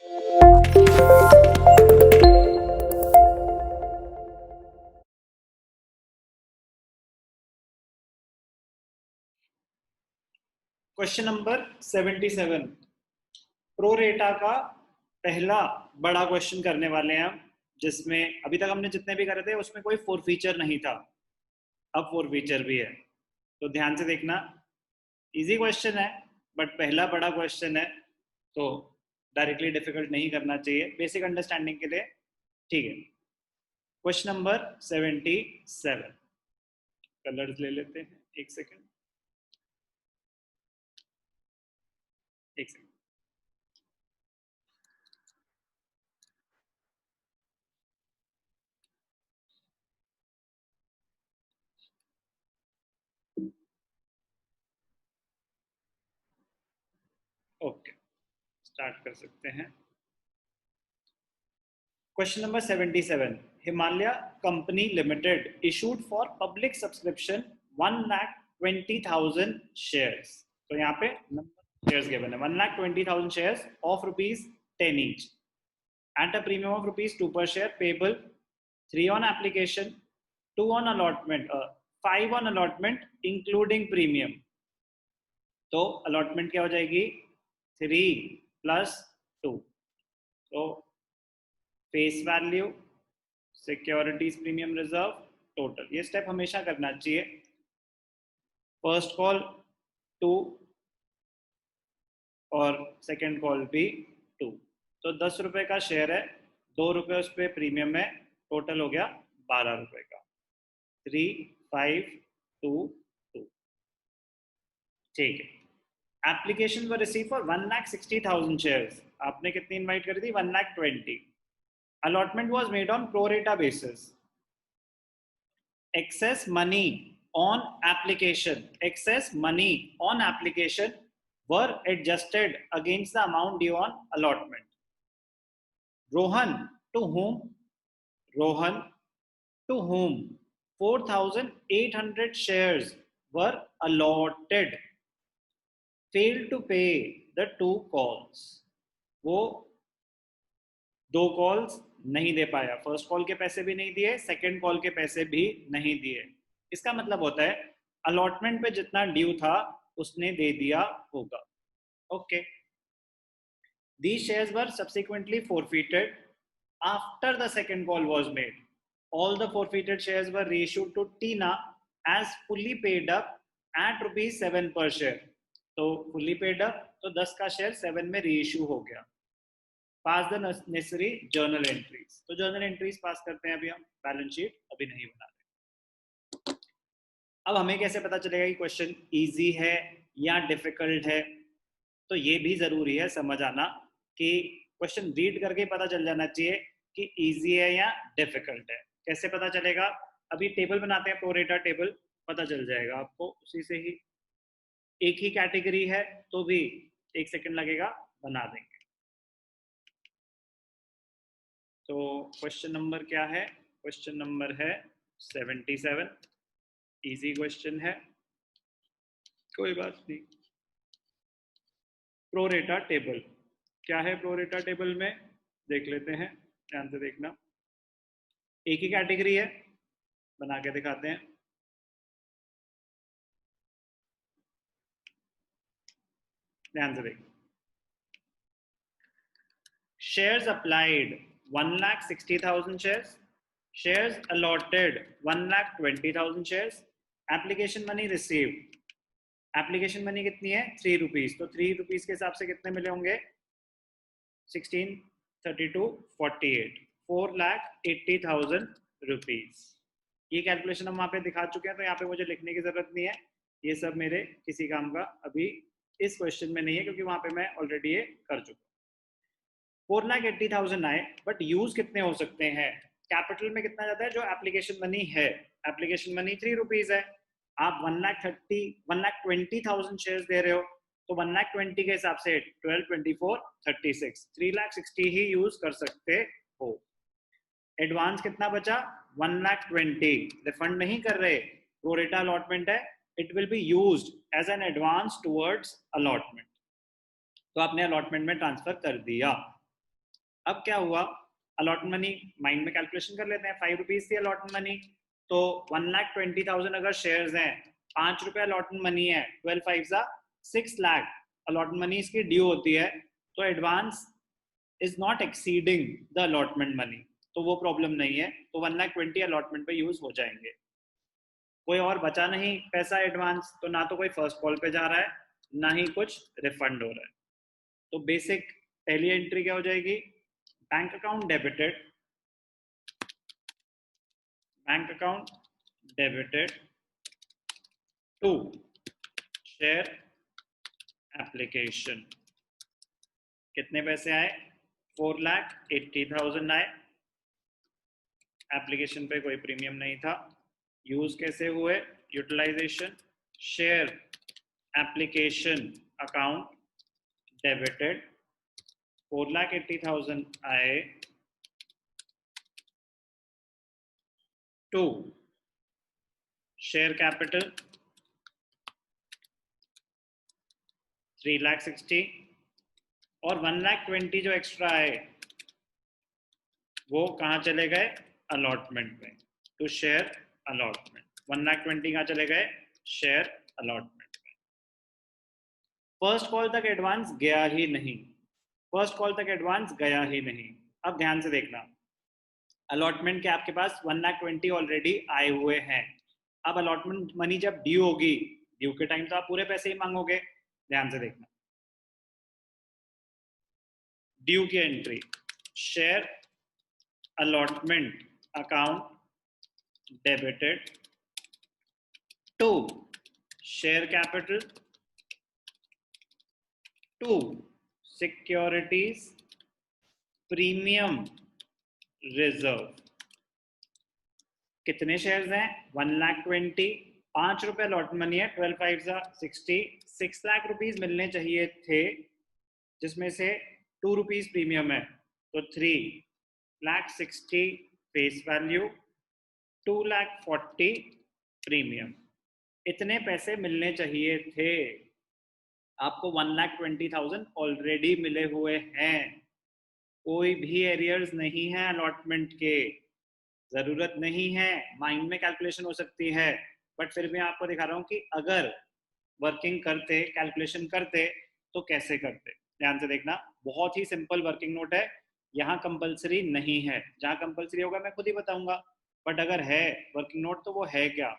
Question number 77 pro रेटा का पहला बड़ा क्वेश्चन करने वाले हैं हम, जिसमें अभी तक हमने जितने भी करे थे उसमें कोई फोर फीचर नहीं था, अब फोर फीचर भी है। तो ध्यान से देखना, इजी क्वेश्चन है बट पहला बड़ा क्वेश्चन है, तो डायरेक्टली डिफिकल्ट नहीं करना चाहिए, बेसिक अंडरस्टैंडिंग के लिए। ठीक है, क्वेश्चन नंबर 77। कलर्स ले लेते हैं, एक सेकेंड। ओके, स्टार्ट कर सकते हैं। Question number 77. Himalaya Company Limited issued for public subscription 1,20,000 shares. तो यहाँ पे number shares given है 1,20,000 shares of rupees 10 each at a premium of rupees 2 per share, payable 3 on application, 2 on allotment, 5 on allotment including premium. तो allotment क्या हो जाएगी 3 plus 2. तो face value, securities premium reserve, total. ये step हमेशा करना चाहिए। फर्स्ट कॉल 2 और सेकंड कॉल भी 2। तो 10 रुपए का शेयर है, 2 रुपए उस पर प्रीमियम है, टोटल हो गया 12 रुपए का। 3, 5, 2, 2। ठीक है। Application were receive for 1,60,000 shares. आपने कितनी इनवाइट करी थी 1,20,000। Allotment was made on pro rata basis. Excess money on application were adjusted against the amount due on allotment. Rohan to whom 4,800 shares were allotted failed to pay the 2 calls. वो 2 calls नहीं दे पाया, first call के पैसे भी नहीं दिए, second call के पैसे भी नहीं दिए। इसका मतलब होता है अलॉटमेंट पे जितना ड्यू था उसने दे दिया होगा। Okay, these shares were subsequently forfeited after the second call was made. All the forfeited shares were reissued to Tina as fully paid up at rupees 7 per share. तो fully paid up, तो 10 का share 7 में reissue हो गया। पास the necessary journal entries. तो journal entries pass करते हैं अभी हम, बैलेंस शीट अभी नहीं बना रहे। अब हमें कैसे पता चलेगा कि क्वेश्चन इजी है या डिफिकल्ट है? तो ये भी जरूरी है समझ आना कि क्वेश्चन रीड करके पता चल जाना चाहिए कि इजी है या डिफिकल्ट है। कैसे पता चलेगा? अभी टेबल बनाते हैं, प्रो रेटा टेबल, पता चल जाएगा आपको उसी से ही। एक ही कैटेगरी है तो भी 1 सेकंड लगेगा, बना देंगे। तो क्वेश्चन नंबर क्या है? क्वेश्चन नंबर है 77। इजी क्वेश्चन है, कोई बात नहीं। प्रो रेटा टेबल क्या है? प्रो रेटा टेबल में देख लेते हैं, ध्यान से देखना। एक ही कैटेगरी है, बना के दिखाते हैं। ध्यान से देखना। Shares applied 1,60,000 shares, shares allotted 1,20,000 shares, application money received. Application money कितनी है? 3 रुपीज। तो 3 रुपीज के हिसाब से कितने मिले होंगे? 16, 32, 48, 4,80,000 रुपीज। ये कैलकुलेशन हम वहां पे दिखा चुके हैं, तो यहाँ पे मुझे लिखने की जरूरत नहीं है, ये सब मेरे किसी काम का अभी इस क्वेश्चन में नहीं है, क्योंकि वहां पे मैं ऑलरेडी ये कर चुका। 4,80,000 आए, बट यूज कितने हो सकते हैं? कैपिटल में कितना जाता है? जो एप्लीकेशन मनी है, एप्लीकेशन मनी 3 रुपीज है। आप 1,20,000 शेयर्स दे रहे हो, तो 1,20,000 के हिसाब से 12, 24, 36, 3,60,000 ही यूज कर सकते हो। एडवांस कितना बचा? 1,20,000 रिफंड नहीं कर रहे, प्रो रेटा अलॉटमेंट है, it will be used as an advance towards allotment. तो आपने अलॉटमेंट में ट्रांसफर कर दिया। अब क्या हुआ, अलॉटमेंट मनी माइंड में कैलकुलेशन कर लेते हैं। 5 रुपीज थी अलॉटमेंट मनी, तो 1,20,000 अगर शेयर्स हैं, 5 रुपए अलॉटमेंट मनी है, 12 5 सा 6 लाख अलॉटमेंट मनी इसकी ड्यू होती है। तो advance is not exceeding the allotment money, तो वो प्रॉब्लम नहीं है, तो 1,20,000 अलॉटमेंट पे यूज हो जाएंगे। कोई और बचा नहीं पैसा एडवांस, तो ना तो कोई फर्स्ट कॉल पे जा रहा है, ना ही कुछ रिफंड हो रहा है। तो बेसिक पहली एंट्री क्या हो जाएगी, bank account debited, bank account debited to share application. कितने पैसे आए, 4,80,000 आए। एप्लीकेशन पे कोई प्रीमियम नहीं था। यूज कैसे हुए, utilisation, share application account debited, 4,80,000 आए टू शेयर कैपिटल 3,60,000, और 1,20,000 जो एक्स्ट्रा आए वो कहाँ चले गए, अलॉटमेंट में, टू शेयर अलॉटमेंट। 1,20,000 कहाँ चले गए, शेयर अलॉटमेंट में। फर्स्ट कॉल तक एडवांस गया ही नहीं, फर्स्ट कॉल तक एडवांस गया ही नहीं। अब ध्यान से देखना, अलॉटमेंट के आपके पास 1,20,000 ऑलरेडी आए हुए हैं। अब अलॉटमेंट मनी जब ड्यू होगी, ड्यू के टाइम तो आप पूरे पैसे ही मांगोगे। ध्यान से देखना, ड्यू की entry, share allotment account debited to share capital to securities premium reserve. कितने शेयर्स हैं, 1,20,000, 5 रुपए अलॉटमेंट मनी है, 12 5 60, 6 लाख रुपीज मिलने चाहिए थे, जिसमें से 2 रुपीज प्रीमियम है, तो 3,60,000 फेस वैल्यू, 2,40,000 प्रीमियम। इतने पैसे मिलने चाहिए थे, आपको 1,20,000 ऑलरेडी मिले हुए हैं। कोई भी एरियर्स नहीं है अलॉटमेंट के, जरूरत नहीं है, माइंड में कैलकुलेशन हो सकती है, बट फिर भी आपको दिखा रहा हूं कि अगर वर्किंग करते, कैलकुलेशन करते तो कैसे करते। ध्यान से देखना, बहुत ही सिंपल वर्किंग नोट है, यहाँ कंपलसरी नहीं है, जहाँ कंपलसरी होगा मैं खुद ही बताऊंगा, बट अगर है वर्किंग नोट तो वो है क्या।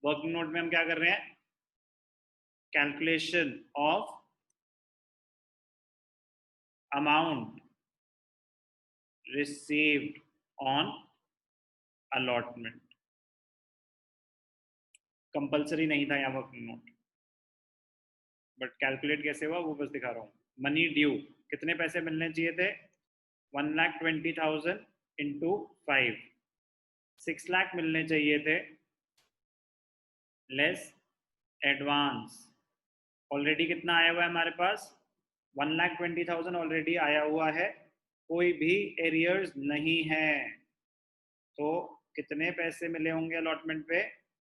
वर्किंग नोट में हम क्या कर रहे हैं, calculation of amount received on allotment. Compulsory नहीं था यहाँ वर्किंग नोट, बट कैलकुलेट कैसे हुआ वो बस दिखा रहा हूँ। मनी ड्यू, कितने पैसे मिलने चाहिए थे, 1,20,000 इंटू 5, 6 लाख मिलने चाहिए थे, लेस एडवांस। ऑलरेडी कितना आया हुआ है हमारे पास, 1,20,000 ऑलरेडी आया हुआ है, कोई भी एरियर्स नहीं है, तो कितने पैसे मिले होंगे अलॉटमेंट पे,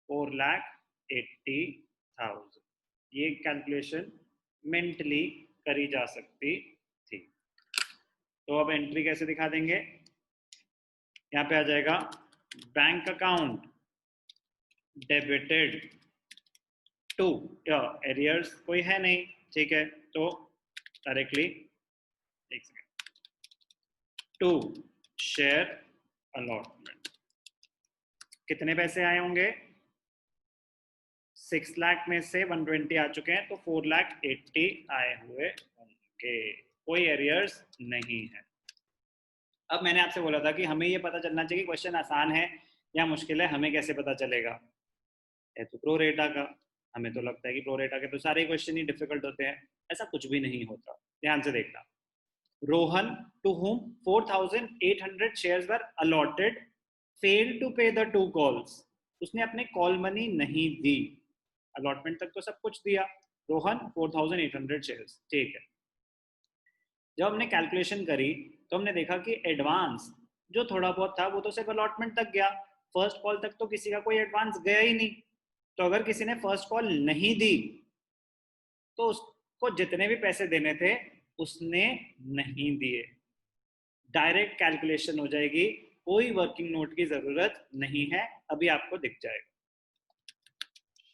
4,80,000। ये कैलकुलेशन मेंटली करी जा सकती थी। तो अब एंट्री कैसे दिखा देंगे, यहाँ पे आ जाएगा bank account debited to, arrears कोई है नहीं, ठीक है, तो डायरेक्टली एक सेकेंड, टू शेयर अलॉटमेंट। कितने पैसे आए होंगे, 6 लाख में से 120 आ चुके हैं, तो 4,80,000 आए हुए होंगे, कोई एरियर्स नहीं है। अब मैंने आपसे बोला था कि हमें ये पता चलना चाहिए क्वेश्चन आसान है या मुश्किल है, हमें कैसे पता चलेगा, है तो प्रो रेटा का, हमें तो लगता है कि प्रो रेटा के तो सारे क्वेश्चन ही डिफिकल्ट होते हैं, ऐसा कुछ भी नहीं होता। ध्यान से देखना, Rohan to whom 4,800 shares were allotted fail to pay the 2 calls. उसने अपने कॉल मनी नहीं दी, अलॉटमेंट तक तो सब कुछ दिया, रोहन 4,800 शेयर्स, ठीक है। जब हमने कैलकुलेशन करी तो हमने देखा कि एडवांस जो थोड़ा बहुत था वो तो सिर्फ अलॉटमेंट तक गया, फर्स्ट कॉल तक तो किसी का कोई एडवांस गया ही नहीं। तो अगर किसी ने फर्स्ट कॉल नहीं दी तो उसको जितने भी पैसे देने थे उसने नहीं दिए, डायरेक्ट कैलकुलेशन हो जाएगी, कोई वर्किंग नोट की जरूरत नहीं है, अभी आपको दिख जाएगा।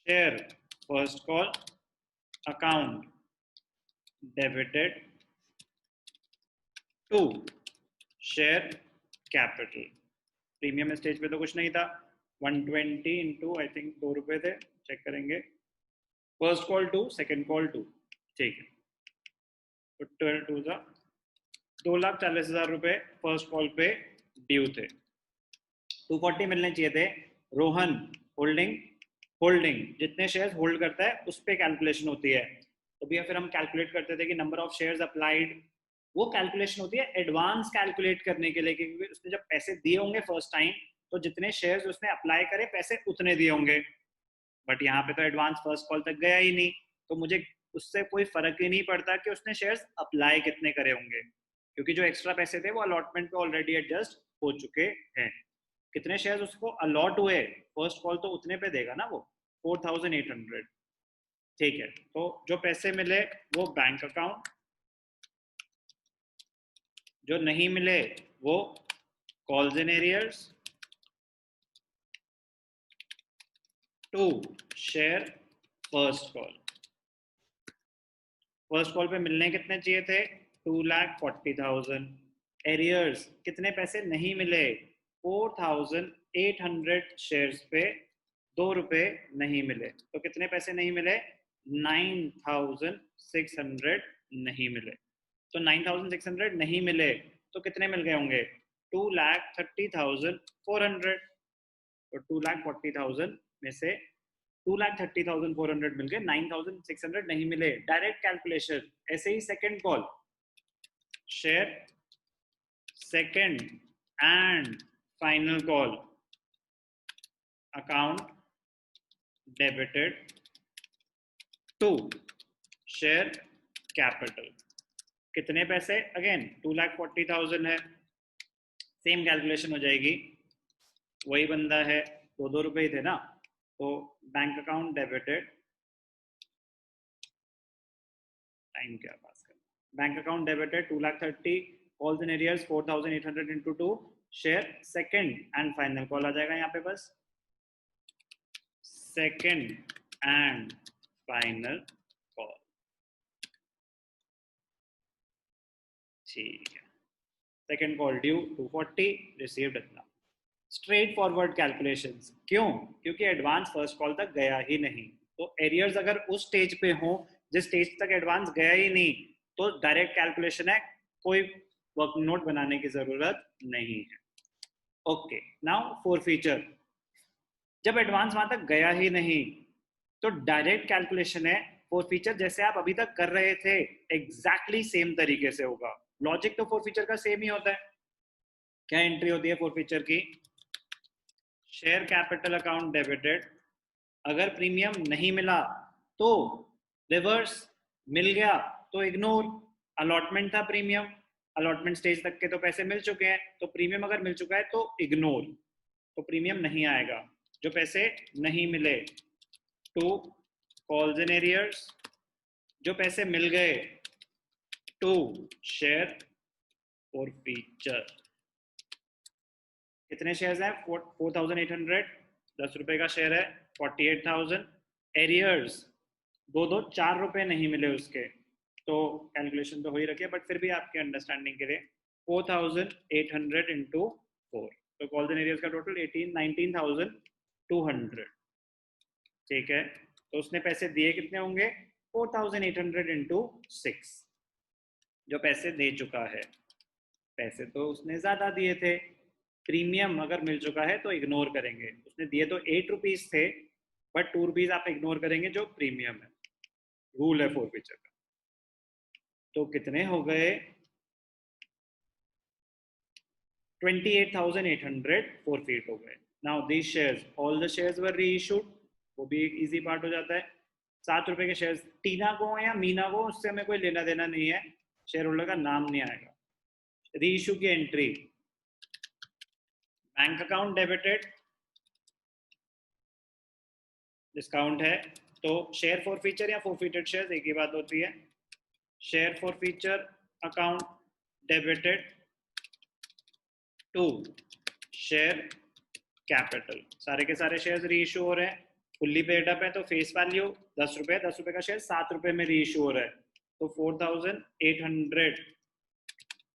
Share first call account debited to share capital. Premium stage पे तो कुछ नहीं था, 120 इंटू आई थिंक 2 रुपए थे, चेक करेंगे। First call to, second call to, ठीक है, तो 12 टू था 2,40,000 रुपए फर्स्ट कॉल पे ड्यू थे। 240 मिलने चाहिए थे। रोहन होल्डिंग, होल्डिंग जितने शेयर्स होल्ड करता है उस पर कैलकुलेशन होती है। तो भैया फिर हम कैलकुलेट करते थे कि नंबर ऑफ शेयर्स अप्लाइड, वो कैलकुलेशन होती है एडवांस कैलकुलेट करने के लिए, क्योंकि उसने जब पैसे दिए होंगे फर्स्ट टाइम तो जितने शेयर्स उसने अप्लाई करे पैसे उतने दिए होंगे, बट यहाँ पे तो एडवांस फर्स्ट कॉल तक गया ही नहीं, तो मुझे उससे कोई फर्क ही नहीं पड़ता कि उसने शेयर्स अप्लाई कितने करे होंगे, क्योंकि जो एक्स्ट्रा पैसे थे वो अलॉटमेंट पे ऑलरेडी एडजस्ट हो चुके हैं। कितने शेयर्स उसको अलॉट हुए फर्स्ट कॉल तो उतने पे देगा ना वो, 4,800, ठीक है। तो जो पैसे मिले वो बैंक अकाउंट, जो नहीं मिले वो calls in arrears to share first call. First call पे मिलने कितने चाहिए थे, 2,40,000। एरियर्स कितने पैसे नहीं मिले, 4,800 शेयर्स पे 2 रुपए नहीं मिले, तो कितने पैसे नहीं मिले, 9,600 नहीं मिले। तो 9,600 नहीं मिले तो कितने मिल गए होंगे, 2,30,400। तो 2,40,000 में से 2,30,400 मिल गए, 9,600 नहीं मिले। Direct calculation. ऐसे ही second call, share second and final call account debited to share capital. कितने पैसे, अगेन 2,40,000 है, सेम कैलकुलेशन हो जाएगी, वही बंदा है, 2-2 रुपए ही थे ना, तो बैंक अकाउंट डेबिटेड, टाइम क्या पास करना, bank account debited 2,30,000, calls in arrears 4,800 into 2, share second and final call आ जाएगा यहाँ पे, बस सेकंड एंड फाइनल कॉल, ठीक है। सेकंड कॉल ड्यू 240, रिसीव्ड इतना। स्ट्रेट फॉरवर्ड कैलकुलेशंस, क्यों, क्योंकि एडवांस फर्स्ट कॉल तक गया ही नहीं। तो एरियर्स अगर उस स्टेज पे हो जिस स्टेज तक एडवांस गया ही नहीं, तो डायरेक्ट कैलकुलेशन है, कोई वर्क नोट बनाने की जरूरत नहीं है। ओके, नाउ फॉर फीचर, जब एडवांस वहां तक गया ही नहीं तो डायरेक्ट कैलकुलेशन है, फॉर फीचर जैसे आप अभी तक कर रहे थे एग्जैक्टली सेम तरीके से होगा। लॉजिक तो फॉर फीचर का सेम ही होता है। क्या एंट्री होती है फॉर फीचर की, शेयर कैपिटल अकाउंट डेबिटेड, अगर प्रीमियम नहीं मिला तो रिवर्स, मिल गया तो इग्नोर। अलॉटमेंट था प्रीमियम, अलॉटमेंट स्टेज तक के तो पैसे मिल चुके हैं, तो प्रीमियम अगर मिल चुका है तो इग्नोर, तो प्रीमियम नहीं आएगा। जो पैसे नहीं मिले, टू कॉल्स इन एरियर्स, जो पैसे मिल गए, टू शेयर फॉर फीचर। कितने शेयर्स हैं, 4,800, 10 रुपए का शेयर है, 48,000। एरियर्स 4 रुपए नहीं मिले उसके, तो कैलकुलेशन तो हो ही रखी है, बट फिर भी आपके अंडरस्टैंडिंग के लिए 4,800 इंटू 4, तो कॉल्स एंड एरियर्स का टोटल 19,200, ठीक है। तो उसने पैसे दिए कितने होंगे, 4,800 इंटू 6, जो पैसे दे चुका है। पैसे तो उसने ज्यादा दिए थे, प्रीमियम अगर मिल चुका है तो इग्नोर करेंगे। उसने दिए तो 8 रुपीज थे, बट 2 रुपीज आप इग्नोर करेंगे जो प्रीमियम है, रूल है फोरफीचर का। तो कितने हो गए, 28,800 फोरफीट हो गए। Now these shares, all the shares were reissued, वो भी एक इजी पार्ट हो जाता है। 7 रुपए के शेयर्स, टीना को या मीना को, उससे हमें कोई लेना देना नहीं है, शेयर होल्डर का नाम नहीं आएगा। रीइश्यू की entry, bank account debited, discount है, तो शेयर फॉर फीचर या फॉरफीटेड शेयर एक ही बात होती है। Share forfeiture account debited to share capital, सारे के सारे शेयर्स री इशू हो रहे हैं, फुल्ली पेड अप है तो फेस वैल्यू 10 रुपए, 10 रुपए का शेयर 7 रुपए में री इशू हो रहा है, तो 4800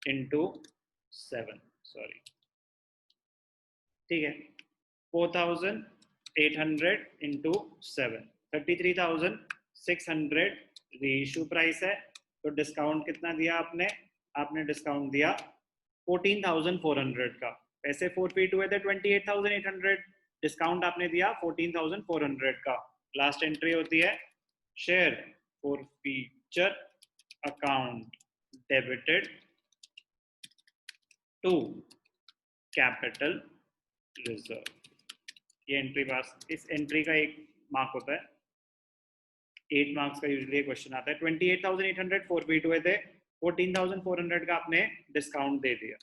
इंटू 7, सॉरी ठीक है, 4800 इंटू 7, 33,600 री इशू प्राइस है। तो डिस्काउंट कितना दिया आपने, आपने डिस्काउंट दिया 14,400 का, पैसे फोरफीट हुए थे 28,800, डिस्काउंट आपने दिया 14,400 का। लास्ट एंट्री होती है share forfeiture account debited to capital reserve, ये एंट्री पास, इस एंट्री का 1 मार्क होता है, 8 मार्क्स का यूजुअली क्वेश्चन आता है। 28,800 फोरफीट हुए थे, 14,400 का आपने डिस्काउंट दे दिया,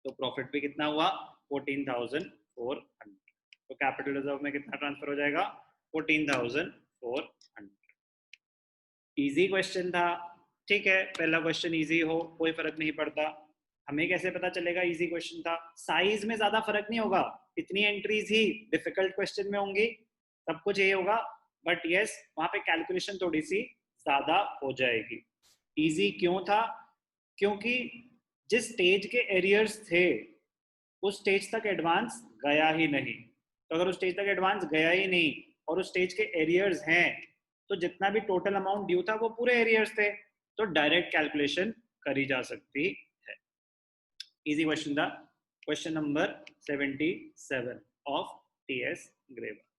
तो प्रॉफिट भी कितना हुआ 14,400, तो कैपिटल रिजर्व में कितना ट्रांसफर हो जाएगा 14,400। इजी क्वेश्चन था, ठीक है, पहला क्वेश्चन इजी हो कोई फर्क नहीं पड़ता, हमें कैसे पता चलेगा इजी क्वेश्चन था, साइज में ज्यादा फर्क नहीं होगा, इतनी एंट्रीज ही डिफिकल्ट क्वेश्चन में होंगी, सब कुछ यही होगा, बट यस वहां पे कैलकुलेशन थोड़ी सी ज्यादा हो जाएगी। इजी क्यों था, क्योंकि जिस स्टेज के एरियर्स थे उस स्टेज तक एडवांस गया ही नहीं, तो अगर उस स्टेज तक एडवांस गया ही नहीं और उस स्टेज के एरियर्स हैं, तो जितना भी टोटल अमाउंट ड्यू था वो पूरे एरियर्स थे, तो डायरेक्ट कैलकुलेशन करी जा सकती है। इजी क्वेश्चन था, question number 77 of TS graver.